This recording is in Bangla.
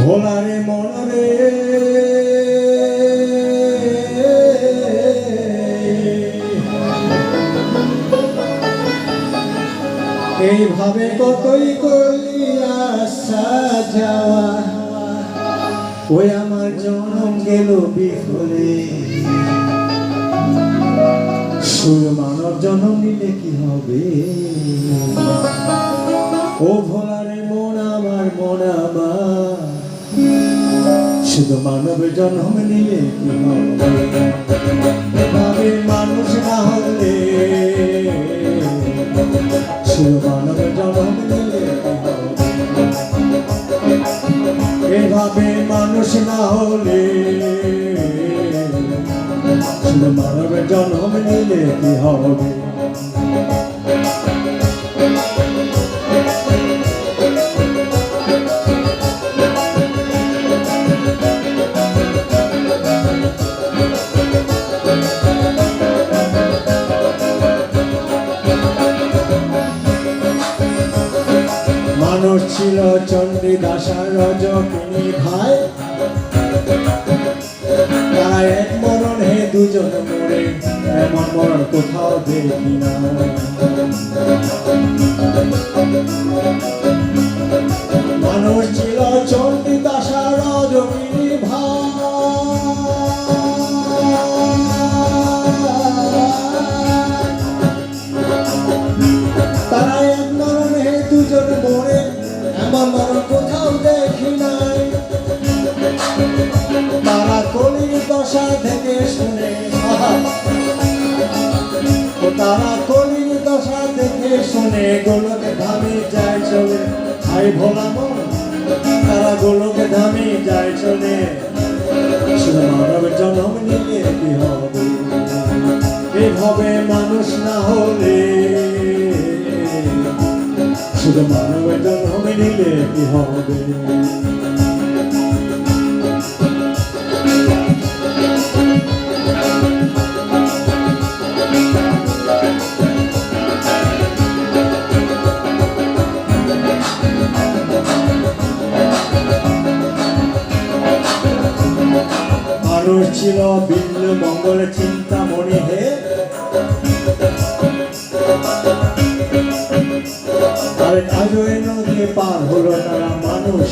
ভোলারে মনরে এইভাবে কতই করলি আসা যাওয়া, ওই আমার জনম গেল বিফলে। শুধু মানব জন্ম নিলে কি হবে? ও ভোলারে মন আমার, মন আমার, শুধু মানব জন্ম নিলে কি হবে? এভাবে মানুষ না হলে, শুধু মানব জন্ম নিলে কি হবে? এভাবে মানুষ না হলে, শুধু মানব জন্ম নিলে কি হবে? মানুষ ছিল চণ্ডীদাস আর রজকিনী ভাই, তারা এক মরণ হে দুজন মরে, এমন মরণ কোথাও দেখি না। মানুষ ছিল চণ্ডীদাস আর রজকিনী ভাই, তারা এক মরণ হে দুজন মরে, এমন মরণ কোথাও দেখি নাই। তারা কলির দশা থেকে শুনে, তারা কলির দশা থেকে শুনে গোলকে ধামে যায় চলে। হাই ভোলা মন, তারা গোলকে ধামে যায় চলে। শুধু মানব জন্ম নিলে কি হবে? এভাবে মানুষ না হলে, শুধু মানব জন্ম নিলে কি হবে? মানুষ ছিল বিল্ল মঙ্গল চিন্তামণি হে, আর আজও নদী পার হলো তারা মানুষ।